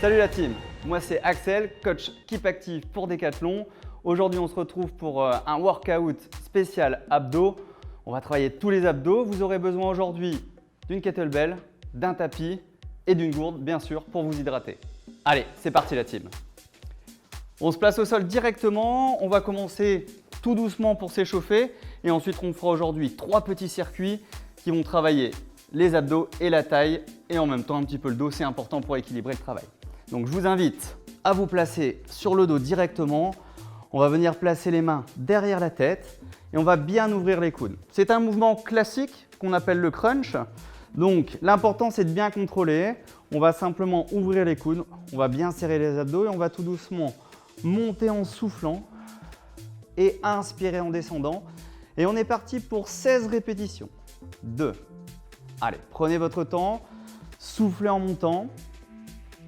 Salut la team, moi c'est Axel, coach Keep Active pour Decathlon. Aujourd'hui on se retrouve pour un workout spécial abdos. On va travailler tous les abdos. Vous aurez besoin aujourd'hui d'une kettlebell, d'un tapis et d'une gourde bien sûr pour vous hydrater. Allez, c'est parti la team. On se place au sol directement, on va commencer tout doucement pour s'échauffer et ensuite on fera aujourd'hui 3 petits circuits qui vont travailler les abdos et la taille et en même temps un petit peu le dos, c'est important pour équilibrer le travail. Donc je vous invite à vous placer sur le dos directement. On va venir placer les mains derrière la tête et on va bien ouvrir les coudes. C'est un mouvement classique qu'on appelle le crunch. Donc l'important c'est de bien contrôler. On va simplement ouvrir les coudes, on va bien serrer les abdos et on va tout doucement monter en soufflant et inspirer en descendant. Et on est parti pour 16 répétitions. 2. Allez, prenez votre temps, soufflez en montant.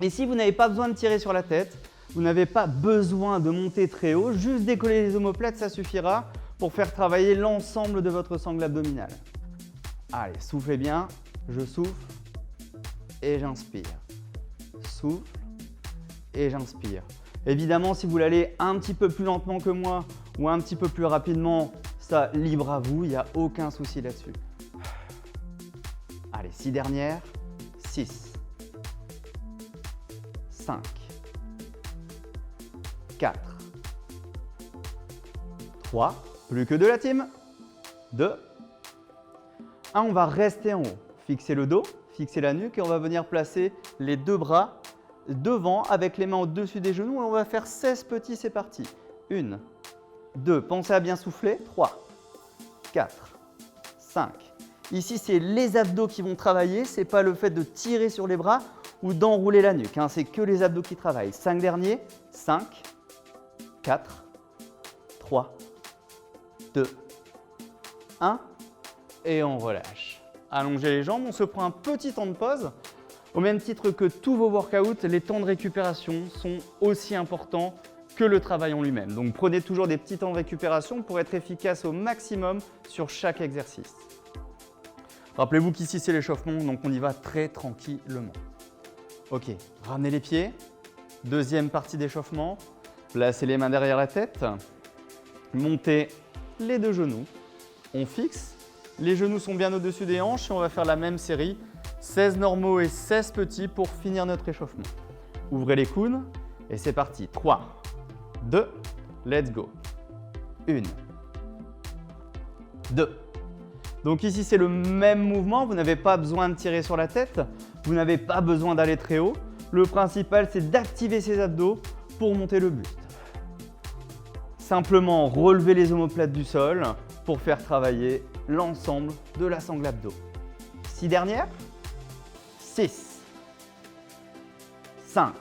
Et si vous n'avez pas besoin de tirer sur la tête, vous n'avez pas besoin de monter très haut, juste décoller les omoplates, ça suffira pour faire travailler l'ensemble de votre sangle abdominale. Allez, soufflez bien, je souffle et j'inspire. Souffle et j'inspire. Évidemment, si vous voulez aller un petit peu plus lentement que moi ou un petit peu plus rapidement, ça libre à vous, il n'y a aucun souci là-dessus. Allez, 6 dernières, 6, 5, 4, 3, plus que 2 la team, 2, 1, on va rester en haut, fixer le dos, fixer la nuque et on va venir placer les 2 bras devant avec les mains au-dessus des genoux et on va faire 16 petits, c'est parti. 1, 2, pensez à bien souffler, 3, 4, 5. Ici, c'est les abdos qui vont travailler, ce n'est pas le fait de tirer sur les bras ou d'enrouler la nuque, hein, c'est que les abdos qui travaillent. 5 derniers, 5, 4, 3, 2, 1 et on relâche. Allongez les jambes, on se prend un petit temps de pause. Au même titre que tous vos workouts, les temps de récupération sont aussi importants que le travail en lui-même. Donc prenez toujours des petits temps de récupération pour être efficace au maximum sur chaque exercice. Rappelez-vous qu'ici c'est l'échauffement, donc on y va très tranquillement. Ok, ramenez les pieds. Deuxième partie d'échauffement. Placez les mains derrière la tête. Montez les 2 genoux. On fixe. Les genoux sont bien au-dessus des hanches et on va faire la même série. 16 normaux et 16 petits pour finir notre échauffement. Ouvrez les coudes et c'est parti. 3, 2, let's go. 1, 2. Donc ici, c'est le même mouvement. Vous n'avez pas besoin de tirer sur la tête. Vous n'avez pas besoin d'aller très haut. Le principal, c'est d'activer ses abdos pour monter le buste. Simplement relever les omoplates du sol pour faire travailler l'ensemble de la sangle abdos. 6 dernières. 6, 5,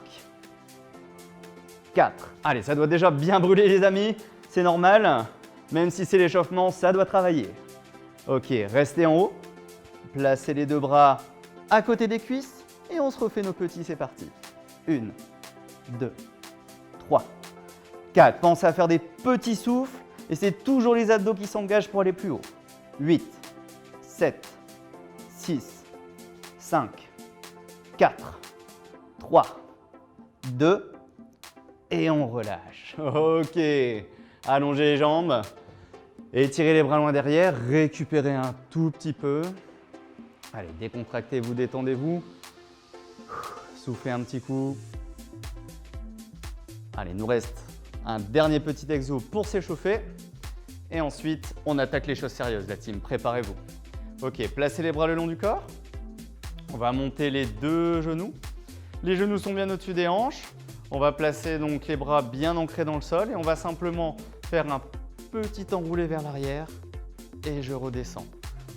4. Allez, ça doit déjà bien brûler les amis. C'est normal. Même si c'est l'échauffement, ça doit travailler. Ok, restez en haut. Placez les 2 bras à côté des cuisses et on se refait nos petits, c'est parti. 1, 2, 3, 4. Pensez à faire des petits souffles et c'est toujours les abdos qui s'engagent pour aller plus haut. 8, 7, 6, 5, 4, 3, 2 et on relâche. Ok, allongez les jambes. Étirez les bras loin derrière, récupérez un tout petit peu. Allez, décontractez-vous, détendez-vous. Soufflez un petit coup. Allez, il nous reste un dernier petit exo pour s'échauffer. Et ensuite, on attaque les choses sérieuses, la team. Préparez-vous. Ok, placez les bras le long du corps. On va monter les 2 genoux. Les genoux sont bien au-dessus des hanches. On va placer donc les bras bien ancrés dans le sol et on va simplement faire un petit enroulé vers l'arrière et je redescends.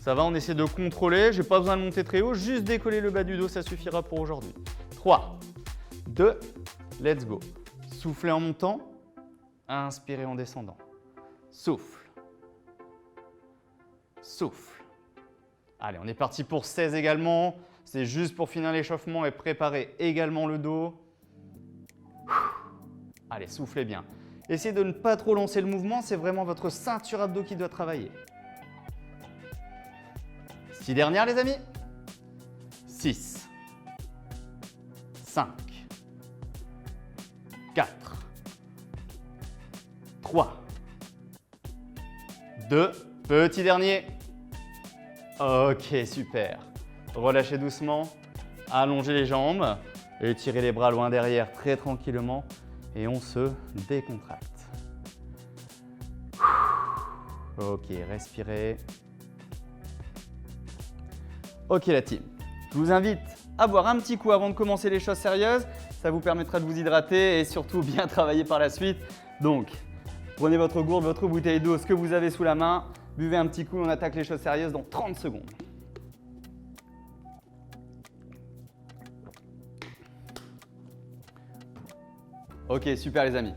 Ça va, on essaie de contrôler. Je n'ai pas besoin de monter très haut, juste décoller le bas du dos, ça suffira pour aujourd'hui. 3, 2, let's go. Soufflez en montant, inspirez en descendant. Souffle. Souffle. Allez, on est parti pour 16 également. C'est juste pour finir l'échauffement et préparer également le dos. Allez, soufflez bien. Essayez de ne pas trop lancer le mouvement, c'est vraiment votre ceinture abdos qui doit travailler. Petite dernière les amis. 6, 5, 4, 3, 2, petit dernier. Ok, super. Relâchez doucement, allongez les jambes, étirez les bras loin derrière très tranquillement et on se décontracte. Ok, respirez. Ok la team, je vous invite à boire un petit coup avant de commencer les choses sérieuses. Ça vous permettra de vous hydrater et surtout bien travailler par la suite. Donc, prenez votre gourde, votre bouteille d'eau, ce que vous avez sous la main. Buvez un petit coup, on attaque les choses sérieuses dans 30 secondes. Ok, super les amis.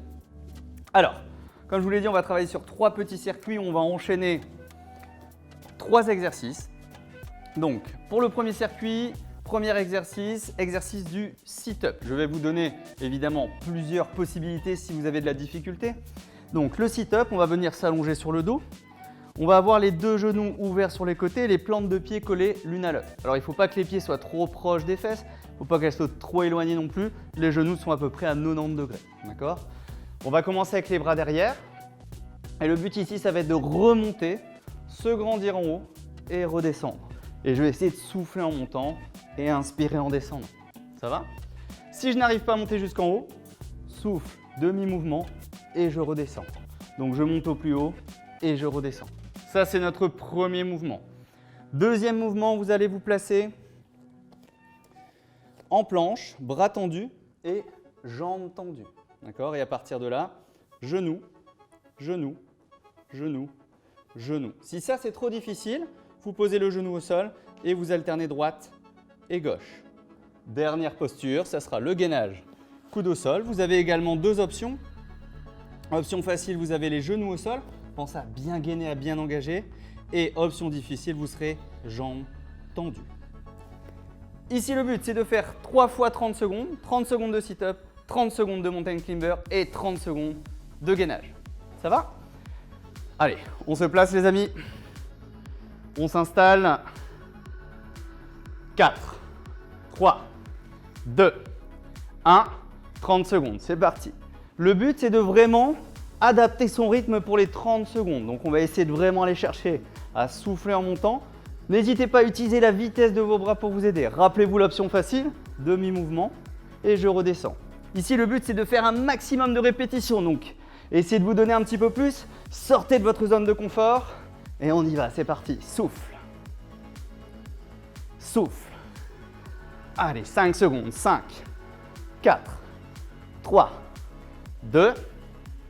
Alors, comme je vous l'ai dit, on va travailler sur 3 petits circuits. On va enchaîner 3 exercices. Donc, pour le premier circuit, premier exercice, exercice du sit-up. Je vais vous donner évidemment plusieurs possibilités si vous avez de la difficulté. Donc, le sit-up, on va venir s'allonger sur le dos. On va avoir les 2 genoux ouverts sur les côtés et les plantes de pied collées l'une à l'autre. Alors, il ne faut pas que les pieds soient trop proches des fesses. Il ne faut pas qu'elles soient trop éloignées non plus. Les genoux sont à peu près à 90 degrés. D'accord ? On va commencer avec les bras derrière. Et le but ici, ça va être de remonter, se grandir en haut et redescendre. Et je vais essayer de souffler en montant et inspirer en descendant. Ça va? Si je n'arrive pas à monter jusqu'en haut, souffle, demi-mouvement et je redescends. Donc je monte au plus haut et je redescends. Ça, c'est notre premier mouvement. Deuxième mouvement, vous allez vous placer en planche, bras tendus et jambes tendues. D'accord? Et à partir de là, genou, genou, genou, genou. Si ça, c'est trop difficile, vous posez le genou au sol et vous alternez droite et gauche. Dernière posture, ça sera le gainage, coude au sol. Vous avez également 2 options. Option facile, vous avez les genoux au sol. Pensez à bien gainer, à bien engager. Et option difficile, vous serez jambes tendues. Ici, le but, c'est de faire 3 fois 30 secondes. 30 secondes de sit-up, 30 secondes de mountain climber et 30 secondes de gainage. Ça va? Allez, on se place les amis. On s'installe. 4, 3, 2, 1, 30 secondes. C'est parti. Le but, c'est de vraiment adapter son rythme pour les 30 secondes. Donc, on va essayer de vraiment aller chercher à souffler en montant. N'hésitez pas à utiliser la vitesse de vos bras pour vous aider. Rappelez-vous l'option facile, demi-mouvement et je redescends. Ici, le but, c'est de faire un maximum de répétitions. Donc, essayez de vous donner un petit peu plus. Sortez de votre zone de confort et on y va. C'est parti. Souffle. Souffle. Allez, 5 secondes. 5, 4, 3, 2,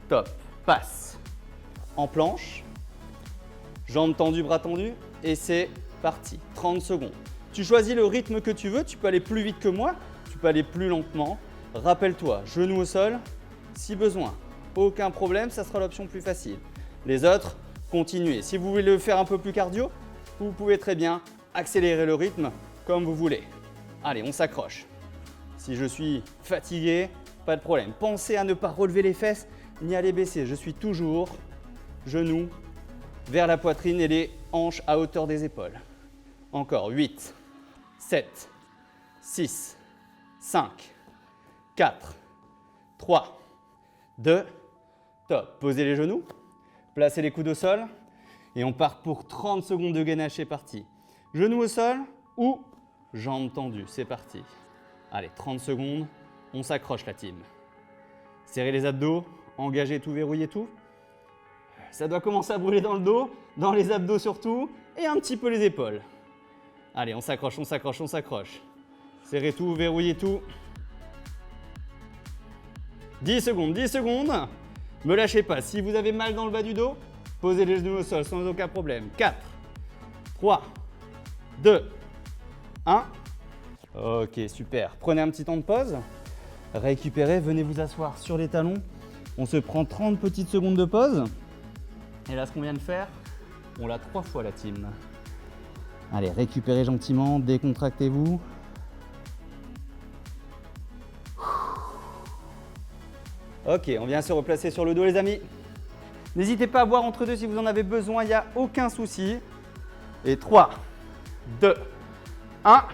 top. Passe. En planche. Jambes tendues, bras tendus. Et c'est parti. 30 secondes. Tu choisis le rythme que tu veux. Tu peux aller plus vite que moi. Tu peux aller plus lentement. Rappelle-toi, genoux au sol, si besoin. Aucun problème, ça sera l'option plus facile. Les autres, continuez. Si vous voulez le faire un peu plus cardio, vous pouvez très bien accélérer le rythme comme vous voulez. Allez, on s'accroche. Si je suis fatigué, pas de problème. Pensez à ne pas relever les fesses ni à les baisser. Je suis toujours genoux vers la poitrine et les hanches à hauteur des épaules. Encore 8, 7, 6, 5, 4, 3, 2, top. Posez les genoux, placez les coudes au sol et on part pour 30 secondes de gainage, c'est parti. Genoux au sol ou jambes tendues, c'est parti. Allez, 30 secondes, on s'accroche la team. Serrez les abdos, engagez tout, verrouillez tout. Ça doit commencer à brûler dans le dos, dans les abdos surtout, et un petit peu les épaules. Allez, on s'accroche, on s'accroche, on s'accroche. Serrez tout, verrouillez tout. 10 secondes, 10 secondes. Me lâchez pas. Si vous avez mal dans le bas du dos, posez les genoux au sol sans aucun problème. 4, 3, 2, 1. Ok, super. Prenez un petit temps de pause. Récupérez, venez vous asseoir sur les talons. On se prend 30 petites secondes de pause. Et là, ce qu'on vient de faire, on l'a 3 fois la team. Allez, récupérez gentiment, décontractez-vous. Ok, on vient se replacer sur le dos les amis. N'hésitez pas à boire entre deux si vous en avez besoin, il n'y a aucun souci. Et 3, 2, 1.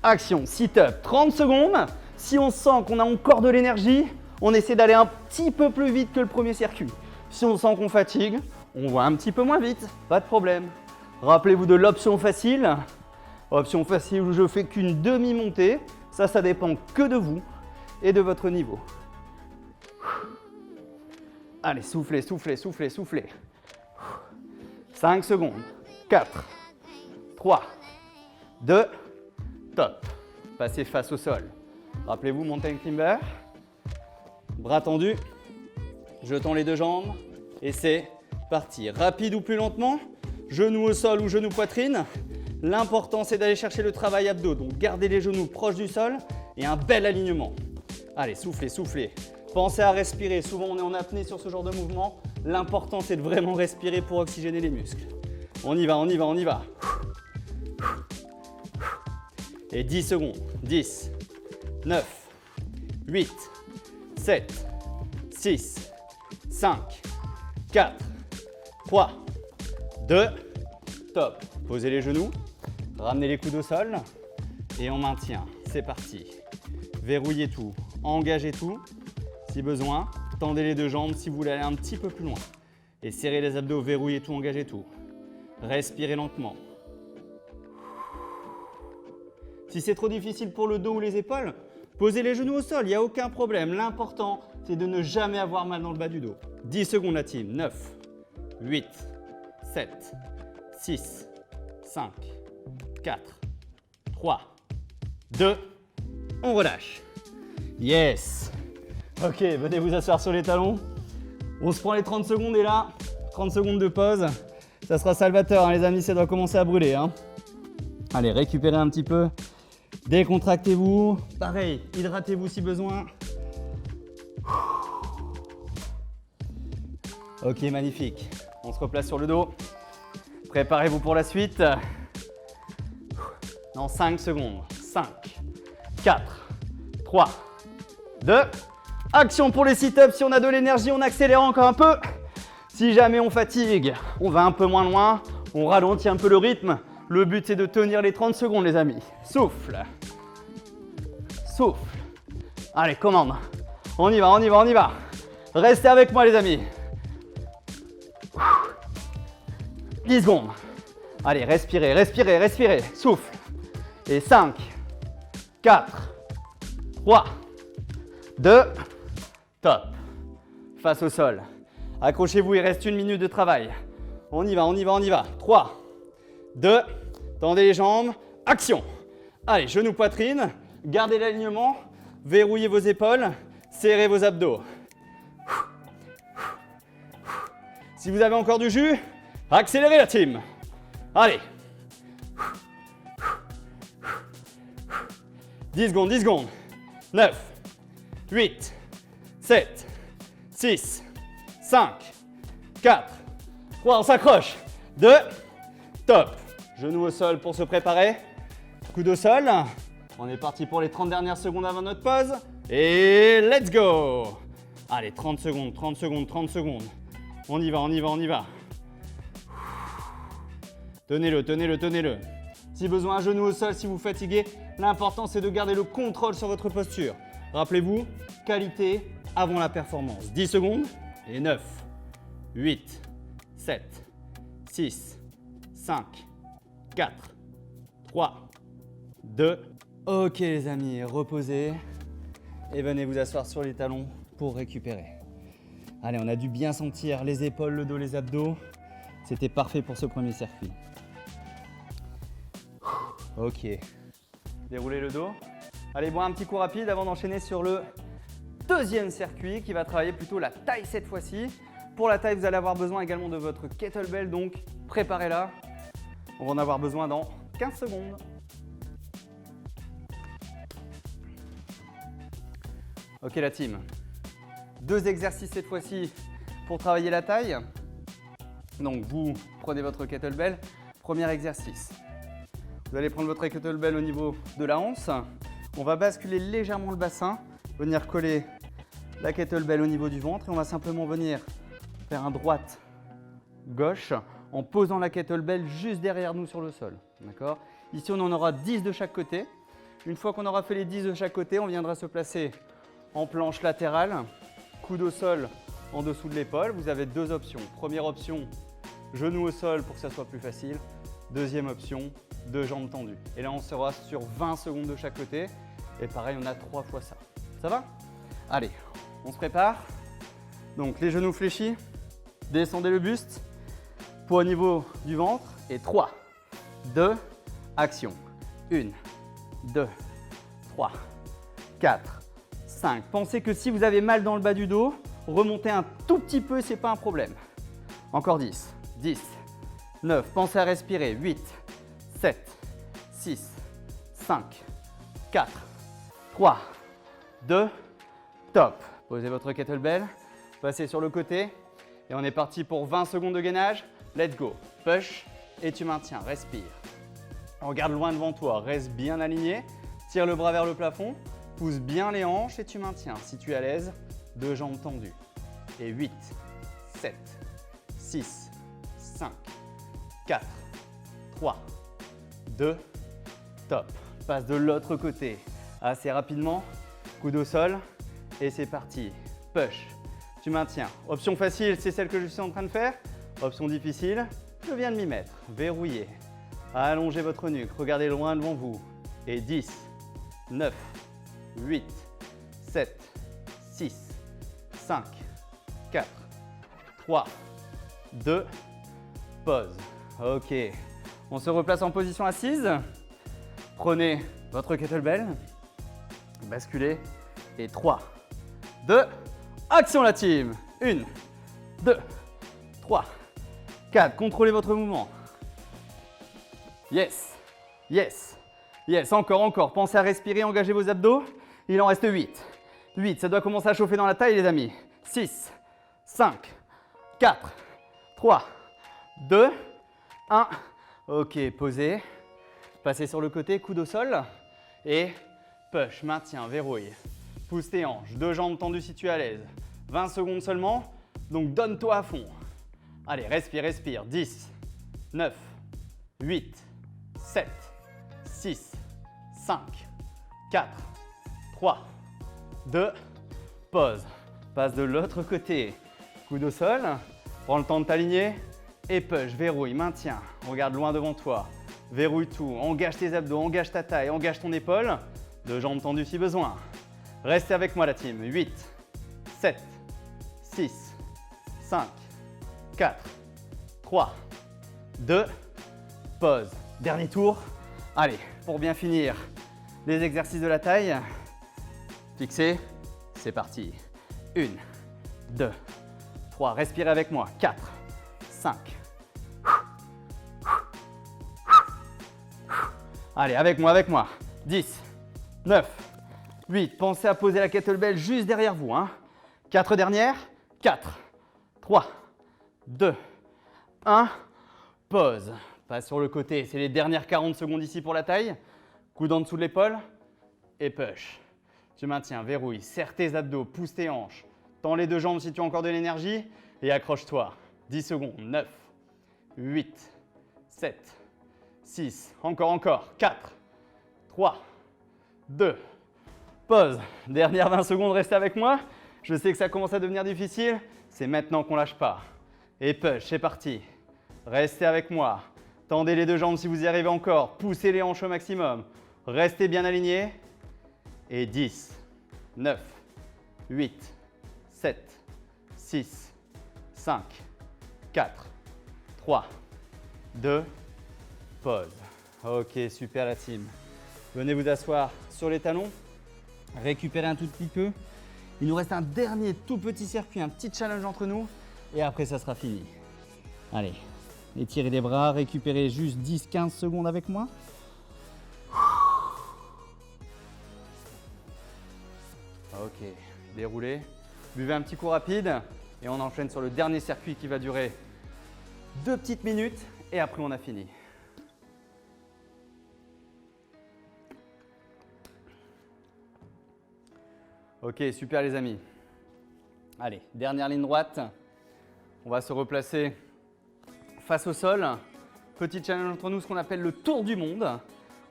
Action, sit-up, 30 secondes. Si on sent qu'on a encore de l'énergie, on essaie d'aller un petit peu plus vite que le premier circuit. Si on sent qu'on fatigue, on va un petit peu moins vite, pas de problème. Rappelez-vous de l'option facile. Option facile où je fais qu'une demi-montée. Ça dépend que de vous et de votre niveau. Allez, soufflez, soufflez, soufflez, soufflez. 5 secondes. 4, 3, 2, top. Passez face au sol. Rappelez-vous, mountain climber. Bras tendus. Jetons les deux jambes. Et c'est parti. Rapide ou plus lentement. Genoux au sol ou genoux poitrine. L'important, c'est d'aller chercher le travail abdos. Donc, gardez les genoux proches du sol et un bel alignement. Allez, soufflez, soufflez. Pensez à respirer. Souvent, on est en apnée sur ce genre de mouvement. L'important, c'est de vraiment respirer pour oxygéner les muscles. On y va, on y va, on y va. Et 10 secondes. 10, 9, 8, 7, 6, 5, 4, 3, 2, top. Posez les genoux, ramenez les coudes au sol et on maintient. C'est parti. Verrouillez tout, engagez tout. Si besoin, tendez les deux jambes si vous voulez aller un petit peu plus loin. Et serrez les abdos, verrouillez tout, engagez tout. Respirez lentement. Si c'est trop difficile pour le dos ou les épaules, posez les genoux au sol, il n'y a aucun problème. L'important, c'est de ne jamais avoir mal dans le bas du dos. 10 secondes la team. 9, 8, 7, 6, 5, 4, 3, 2, on relâche. Yes. Ok, venez vous asseoir sur les talons. On se prend les 30 secondes et là, 30 secondes de pause. Ça sera salvateur, hein, les amis, ça doit commencer à brûler. Hein. Allez, récupérez un petit peu. Décontractez-vous. Pareil, hydratez-vous si besoin. Ok, magnifique. On se replace sur le dos. Préparez-vous pour la suite. Dans 5 secondes. 5, 4, 3, 2. Action pour les sit-ups. Si on a de l'énergie, on accélère encore un peu. Si jamais on fatigue, on va un peu moins loin. On ralentit un peu le rythme. Le but, c'est de tenir les 30 secondes, les amis. Souffle. Souffle. Allez, commande. On y va, on y va, on y va. Restez avec moi, les amis. 10 secondes. Allez, respirez, respirez, respirez. Souffle. Et 5, 4, 3, 2, top. Face au sol. Accrochez-vous, il reste 1 minute de travail. On y va, on y va, on y va. 3, 2, tendez les jambes, action. Allez, genoux, poitrine, gardez l'alignement, verrouillez vos épaules, serrez vos abdos. Si vous avez encore du jus, accélérez la team. Allez. 10 secondes, 10 secondes. 9, 8, 7, 6, 5, 4, 3, on s'accroche. 2, top. Genoux au sol pour se préparer. Coude au sol. On est parti pour les 30 dernières secondes avant notre pause. Et let's go. Allez, 30 secondes, 30 secondes, 30 secondes. On y va, on y va, on y va. Tenez-le, tenez-le, tenez-le. Si besoin, genou au sol si vous fatiguez. L'important, c'est de garder le contrôle sur votre posture. Rappelez-vous, qualité avant la performance. 10 secondes. Et 9, 8, 7, 6, 5, 4, 3, 2. Ok les amis, reposez et venez vous asseoir sur les talons pour récupérer. Allez, on a dû bien sentir les épaules, le dos, les abdos. C'était parfait pour ce premier circuit. Ok, déroulez le dos. Allez, boire un petit coup rapide avant d'enchaîner sur le deuxième circuit qui va travailler plutôt la taille cette fois-ci. Pour la taille, vous allez avoir besoin également de votre kettlebell, donc préparez-la. On va en avoir besoin dans 15 secondes. Ok la team, 2 exercices cette fois-ci pour travailler la taille. Donc vous prenez votre kettlebell, premier exercice. Vous allez prendre votre kettlebell au niveau de la hanche. On va basculer légèrement le bassin, venir coller la kettlebell au niveau du ventre et on va simplement venir faire un droite-gauche en posant la kettlebell juste derrière nous sur le sol. D'accord? Ici, on en aura 10 de chaque côté. Une fois qu'on aura fait les 10 de chaque côté, on viendra se placer en planche latérale, coude au sol en dessous de l'épaule. Vous avez deux options. Première option, genou au sol pour que ça soit plus facile. Deuxième option, deux jambes tendues. Et là, on sera sur 20 secondes de chaque côté. Et pareil, on a 3 fois ça. Ça va? Allez, on se prépare. Donc, les genoux fléchis, descendez le buste, poids au niveau du ventre. Et 3, 2, action. 1, 2, 3, 4, 5. Pensez que si vous avez mal dans le bas du dos, remontez un tout petit peu et ce n'est pas un problème. Encore 10, 10, 9. Pensez à respirer. 8, 7, 6, 5, 4, 3, 2, top. Posez votre kettlebell, passez sur le côté et on est parti pour 20 secondes de gainage. Let's go. Push et tu maintiens. Respire. Regarde loin devant toi, reste bien aligné. Tire le bras vers le plafond, pousse bien les hanches et tu maintiens. Si tu es à l'aise, deux jambes tendues. Et 8, 7, 6, 5, 4, 3, 2, top. Passe de l'autre côté assez rapidement. Coude au sol et c'est parti. Push, tu maintiens. Option facile, c'est celle que je suis en train de faire. Option difficile, je viens de m'y mettre. Verrouillez. Allongez votre nuque, regardez loin devant vous. Et 10, 9, 8, 7, 6, 5, 4, 3, 2, pause. Ok, on se replace en position assise. Prenez votre kettlebell, basculez et 3, 2, action la team. 1, 2, 3, 4, contrôlez votre mouvement. Yes, yes, yes, encore. Pensez à respirer, engagez vos abdos. Il en reste 8. 8, ça doit commencer à chauffer dans la taille les amis. 6, 5, 4, 3, 2, 1. Ok, posez. Passez sur le côté, coude au sol. Et push, maintien, verrouille. Pousse tes hanches, deux jambes tendues si tu es à l'aise. 20 secondes seulement, donc donne-toi à fond. Allez, respire. 10, 9, 8, 7, 6, 5, 4, 3, 2, pause. Passe de l'autre côté. Coude au sol, prends le temps de t'aligner et push, verrouille, maintiens. Regarde loin devant toi, verrouille tout, engage tes abdos, engage ta taille, engage ton épaule. Deux jambes tendues si besoin. Restez avec moi la team. 8, 7, 6, 5, 4, 3, 2, pause. Dernier tour. Allez, pour bien finir, les exercices de la taille. Fixez, c'est parti. 1, 2, 3, respirez avec moi. 4, 5. Allez, avec moi. 10, 9, 8. Pensez à poser la kettlebell juste derrière vous. 4 dernières. 4, 3, 2, 1. Pause. Passe sur le côté. C'est les dernières 40 secondes ici pour la taille. Coude en dessous de l'épaule et push. Tu maintiens, verrouille, serre tes abdos, pousse tes hanches. Tends les deux jambes si tu as encore de l'énergie et accroche-toi. 10 secondes. 9, 8, 7, 6. Encore. 4, 3, 2. Pause. Dernière 20 secondes, restez avec moi. Je sais que ça commence à devenir difficile. C'est maintenant qu'on lâche pas. Et push, c'est parti. Restez avec moi. Tendez les deux jambes si vous y arrivez encore. Poussez les hanches au maximum. Restez bien alignés. Et 10, 9, 8, 7, 6, 5, 4, 3, 2, pause. Ok, super la team. Venez vous asseoir sur les talons. Récupérez un tout petit peu. Il nous reste un dernier tout petit circuit, un petit challenge entre nous. Et après, ça sera fini. Allez, étirez les bras, récupérez juste 10-15 secondes avec moi. Ok, déroulez. Buvez un petit coup rapide et on enchaîne sur le dernier circuit qui va durer 2 petites minutes et après on a fini. Ok, super les amis. Allez, dernière ligne droite. On va se replacer face au sol. Petit challenge entre nous, ce qu'on appelle le tour du monde.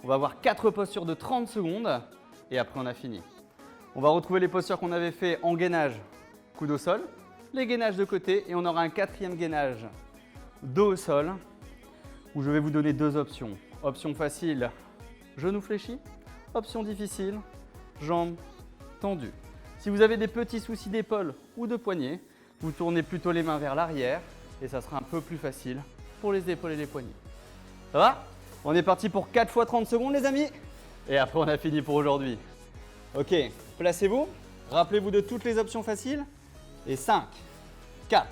On va avoir 4 postures de 30 secondes et après on a fini. On va retrouver les postures qu'on avait fait en gainage, coude au sol, les gainages de côté et on aura un 4e gainage, dos au sol, où je vais vous donner 2 options. Option facile, genou fléchi. Option difficile, jambes tendues. Si vous avez des petits soucis d'épaule ou de poignet, vous tournez plutôt les mains vers l'arrière et ça sera un peu plus facile pour les épaules et les poignets. Ça va? On est parti pour 4 fois 30 secondes les amis. Et après on a fini pour aujourd'hui. Ok, placez-vous. Rappelez-vous de toutes les options faciles. Et 5, 4,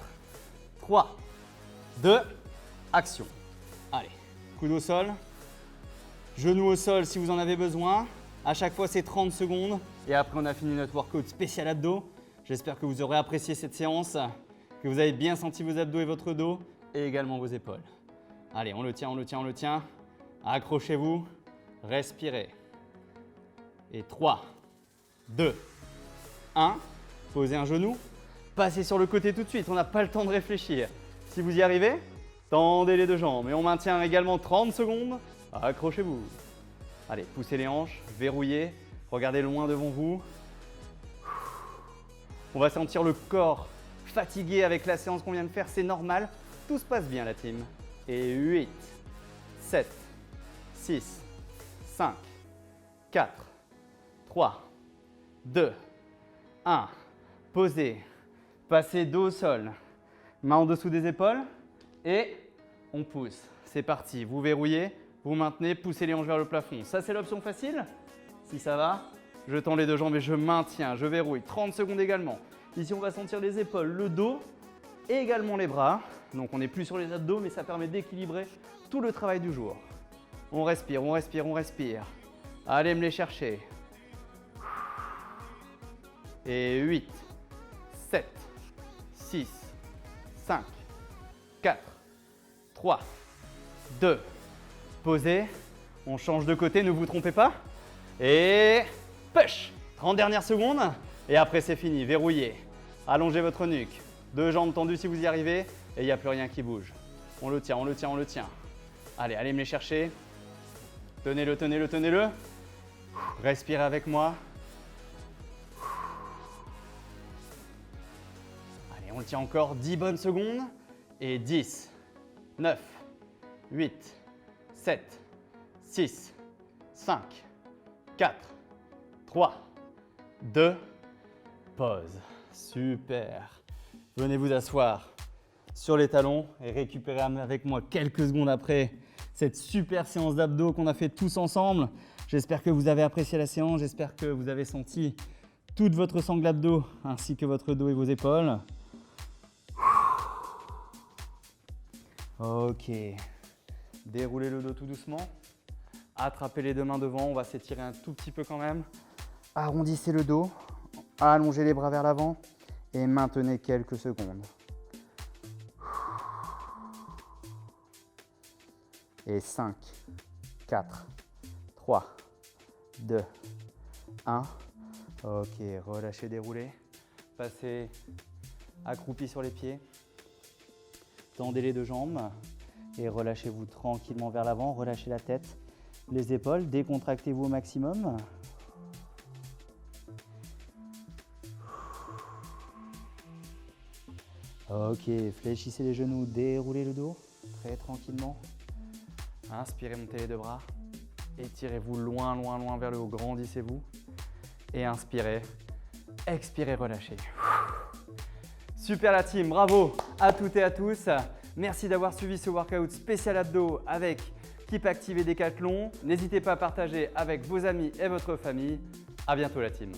3, 2, action. Allez, coude au sol. Genoux au sol si vous en avez besoin. À chaque fois, c'est 30 secondes. Et après, on a fini notre workout spécial abdos. J'espère que vous aurez apprécié cette séance, que vous avez bien senti vos abdos et votre dos, et également vos épaules. Allez, on le tient, on le tient, on le tient. Accrochez-vous, respirez. Et 3, 2, 1. Posez un genou. Passez sur le côté tout de suite, on n'a pas le temps de réfléchir. Si vous y arrivez, tendez les 2 jambes. Et on maintient également 30 secondes. Accrochez-vous. Allez, poussez les hanches, verrouillez, regardez loin devant vous. On va sentir le corps fatigué avec la séance qu'on vient de faire, c'est normal. Tout se passe bien la team. Et 8, 7, 6, 5, 4, 3, 2, 1. Posez, passez dos au sol, main en dessous des épaules et on pousse. C'est parti, vous verrouillez. Vous maintenez, poussez les hanches vers le plafond. Ça, c'est l'option facile. Si ça va, je tends les 2 jambes et je maintiens, je verrouille. 30 secondes également. Ici, on va sentir les épaules, le dos et également les bras. Donc, on n'est plus sur les abdos, mais ça permet d'équilibrer tout le travail du jour. On respire, on respire, on respire. Allez me les chercher. Et 8, 7, 6, 5, 4, 3, 2, posez, on change de côté, ne vous trompez pas. Et push, 30 dernières secondes. Et après c'est fini, verrouillez. Allongez votre nuque, 2 jambes tendues si vous y arrivez. Et il n'y a plus rien qui bouge. On le tient, on le tient, on le tient. Allez, allez me les chercher. Tenez-le, tenez-le, tenez-le. Respirez avec moi. Allez, on le tient encore 10 bonnes secondes. Et 10, 9, 8, 7, 6, 5, 4, 3, 2, pause. Super. Venez vous asseoir sur les talons et récupérer avec moi quelques secondes après cette super séance d'abdos qu'on a fait tous ensemble. J'espère que vous avez apprécié la séance, j'espère que vous avez senti toute votre sangle abdos ainsi que votre dos et vos épaules. Ok. Déroulez le dos tout doucement. Attrapez les 2 mains devant, on va s'étirer un tout petit peu quand même. Arrondissez le dos, allongez les bras vers l'avant et maintenez quelques secondes. Et 5, 4, 3, 2, 1. Ok, relâchez, déroulez. Passez accroupi sur les pieds. Tendez les 2 jambes et relâchez-vous tranquillement vers l'avant. Relâchez la tête, les épaules, décontractez-vous au maximum. Ok, fléchissez les genoux, déroulez le dos très tranquillement. Inspirez, montez les 2 bras. Étirez-vous loin, loin, loin vers le haut, grandissez-vous. Et inspirez, expirez, relâchez. Super la team, bravo à toutes et à tous. Merci d'avoir suivi ce workout spécial abdos avec Keep Active et Decathlon. N'hésitez pas à partager avec vos amis et votre famille. À bientôt la team.